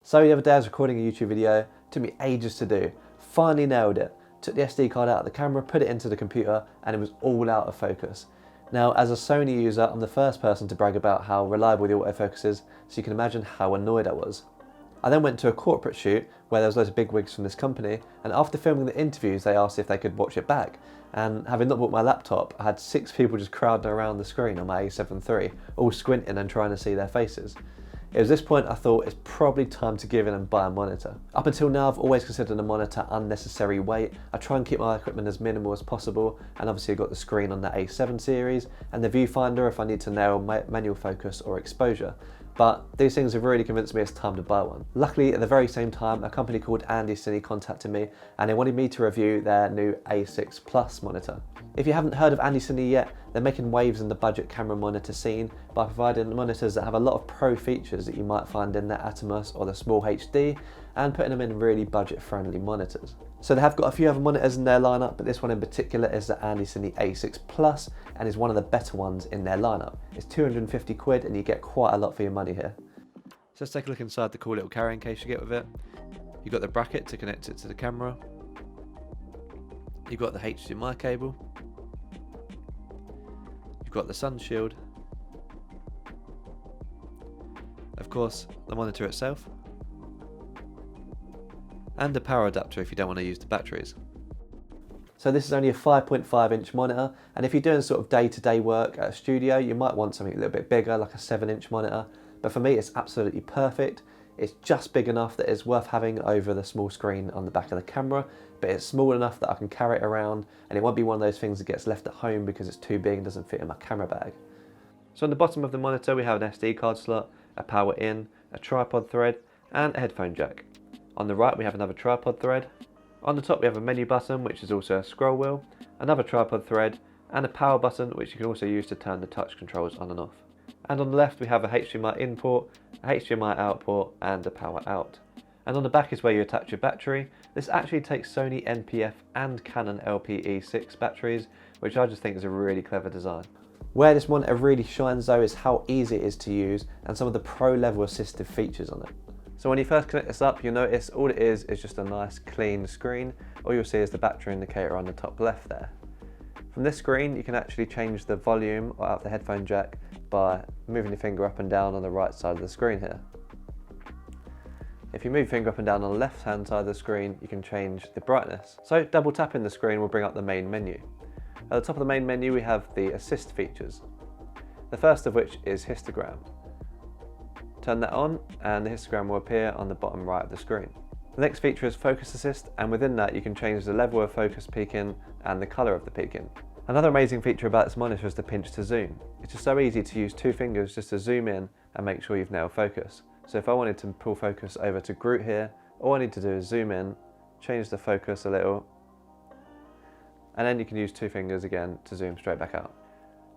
So the other day I was recording a YouTube video, took me ages to do, finally nailed it, took the SD card out of the camera, put it into the computer, and it was all out of focus. Now, as a Sony user, I'm the first person to brag about how reliable the autofocus is, so you can imagine how annoyed I was. I then went to a corporate shoot where there was loads of bigwigs from this company, and after filming the interviews they asked if they could watch it back, and having not brought my laptop, I had 6 people just crowding around the screen on my A7 III, all squinting and trying to see their faces. It was this point I thought it's probably time to give in and buy a monitor. Up until now I've always considered a monitor unnecessary weight. I try and keep my equipment as minimal as possible, and obviously I've got the screen on the A7 series and the viewfinder if I need to nail manual focus or exposure. But these things have really convinced me it's time to buy one. Luckily, at the very same time, a company called Andycine contacted me and they wanted me to review their new A6 Plus monitor. If you haven't heard of Andycine yet, they're making waves in the budget camera monitor scene by providing monitors that have a lot of pro features that you might find in the Atomos or the Small HD, and putting them in really budget-friendly monitors. So they have got a few other monitors in their lineup, but this one in particular is the Andycine A6 Plus and is one of the better ones in their lineup. It's 250 quid and you get quite a lot for your money here. So let's take a look inside the cool little carrying case you get with it. You've got the bracket to connect it to the camera. You've got the HDMI cable. You've got the sun shield. Of course, the monitor itself. And a power adapter if you don't want to use the batteries. So this is only a 5.5 inch monitor, and if you're doing sort of day-to-day work at a studio, you might want something a little bit bigger, like a 7-inch monitor. But for me, it's absolutely perfect. It's just big enough that it's worth having over the small screen on the back of the camera, but it's small enough that I can carry it around, and it won't be one of those things that gets left at home because it's too big and doesn't fit in my camera bag. So on the bottom of the monitor, we have an SD card slot, a power in, a tripod thread, and a headphone jack. On the right we have another tripod thread. On the top we have a menu button, which is also a scroll wheel, another tripod thread, and a power button which you can also use to turn the touch controls on and off. And on the left we have a HDMI in port, a HDMI out port, and a power out. And on the back is where you attach your battery. This actually takes Sony NPF and Canon LPE6 batteries, which I just think is a really clever design. Where this monitor really shines though is how easy it is to use and some of the pro level assistive features on it. So when you first connect this up, you'll notice all it is just a nice clean screen. All you'll see is the battery indicator on the top left there. From this screen, you can actually change the volume out of the headphone jack by moving your finger up and down on the right side of the screen here. If you move your finger up and down on the left hand side of the screen, you can change the brightness. So double tapping the screen will bring up the main menu. At the top of the main menu, we have the assist features. The first of which is histogram. Turn that on and the histogram will appear on the bottom right of the screen. The next feature is focus assist, and within that you can change the level of focus peaking and the colour of the peaking. Another amazing feature about this monitor is the pinch to zoom. It's just so easy to use 2 fingers just to zoom in and make sure you've nailed focus. So if I wanted to pull focus over to Groot here, all I need to do is zoom in, change the focus a little, and then you can use 2 fingers again to zoom straight back out.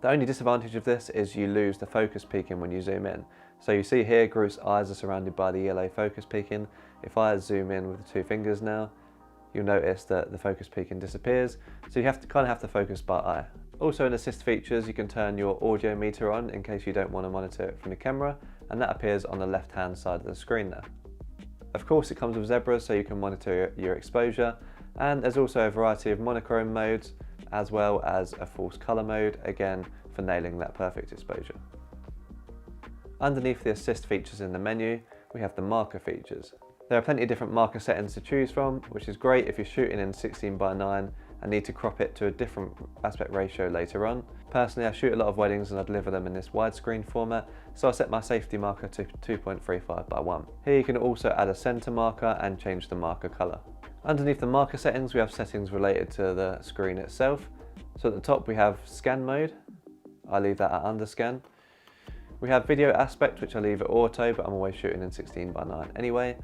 The only disadvantage of this is you lose the focus peaking when you zoom in. So you see here Groot's eyes are surrounded by the yellow focus peaking. If I zoom in with the 2 fingers now, you'll notice that the focus peaking disappears, so you kind of have to focus by eye. Also in assist features, you can turn your audio meter on in case you don't want to monitor it from the camera, and that appears on the left hand side of the screen there. Of course it comes with zebra so you can monitor your exposure, and there's also a variety of monochrome modes as well as a false colour mode, again for nailing that perfect exposure. Underneath the assist features in the menu, we have the marker features. There are plenty of different marker settings to choose from, which is great if you're shooting in 16:9 and need to crop it to a different aspect ratio later on. Personally, I shoot a lot of weddings and I deliver them in this widescreen format, so I set my safety marker to 2.35:1. Here you can also add a center marker and change the marker color. Underneath the marker settings, we have settings related to the screen itself. So at the top we have scan mode. I leave that at underscan. We have video aspect, which I leave at auto, but I'm always shooting in 16:9 anyway.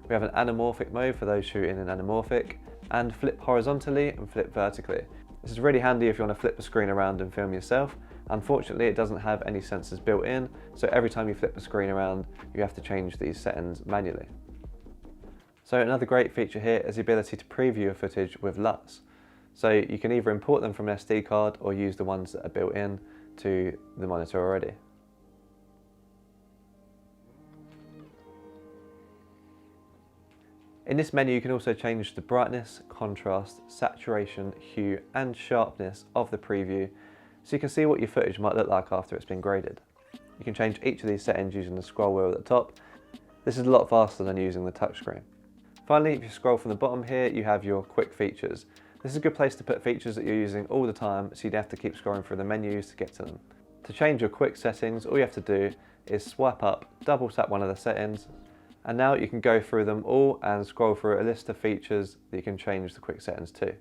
We have an anamorphic mode for those shooting in anamorphic, and flip horizontally and flip vertically. This is really handy if you want to flip the screen around and film yourself. Unfortunately, it doesn't have any sensors built in, so every time you flip the screen around, you have to change these settings manually. So another great feature here is the ability to preview your footage with LUTs. So you can either import them from an SD card or use the ones that are built in to the monitor already. In this menu you can also change the brightness, contrast, saturation, hue and sharpness of the preview so you can see what your footage might look like after it's been graded. You can change each of these settings using the scroll wheel at the top. This is a lot faster than using the touchscreen. Finally, if you scroll from the bottom here, you have your quick features. This is a good place to put features that you're using all the time so you don't have to keep scrolling through the menus to get to them. To change your quick settings, all you have to do is swipe up, double tap one of the settings, and now you can go through them all and scroll through a list of features that you can change the quick settings to.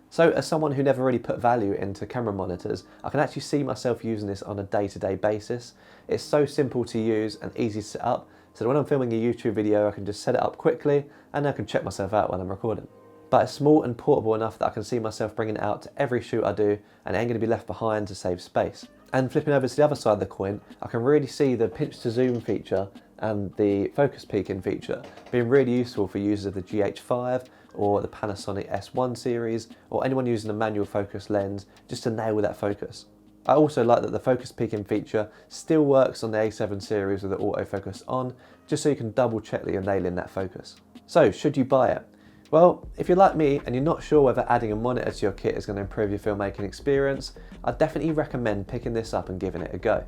So as someone who never really put value into camera monitors, I can actually see myself using this on a day-to-day basis. It's so simple to use and easy to set up, so that when I'm filming a YouTube video I can just set it up quickly and I can check myself out when I'm recording. But it's small and portable enough that I can see myself bringing it out to every shoot I do and it ain't going to be left behind to save space. And flipping over to the other side of the coin, I can really see the pinch to zoom feature and the focus peaking feature being really useful for users of the GH5 or the Panasonic S1 series or anyone using a manual focus lens just to nail that focus. I also like that the focus peaking feature still works on the A7 series with the autofocus on, just so you can double check that you're nailing that focus. So should you buy it? Well, if you're like me and you're not sure whether adding a monitor to your kit is going to improve your filmmaking experience, I'd definitely recommend picking this up and giving it a go.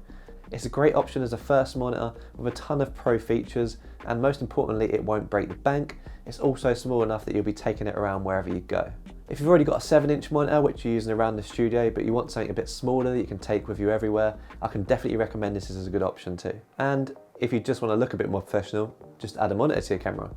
It's a great option as a first monitor with a ton of pro features, and most importantly it won't break the bank. It's also small enough that you'll be taking it around wherever you go. If you've already got a 7-inch monitor which you're using around the studio but you want something a bit smaller that you can take with you everywhere, I can definitely recommend this as a good option too. And if you just want to look a bit more professional, just add a monitor to your camera.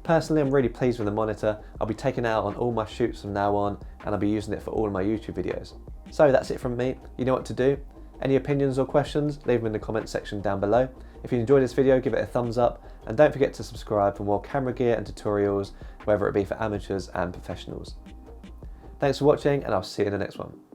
Personally, I'm really pleased with the monitor. I'll be taking it out on all my shoots from now on and I'll be using it for all of my YouTube videos. So that's it from me. You know what to do. Any opinions or questions, leave them in the comment section down below. If you enjoyed this video, give it a thumbs up and don't forget to subscribe for more camera gear and tutorials, whether it be for amateurs and professionals. Thanks for watching and I'll see you in the next one.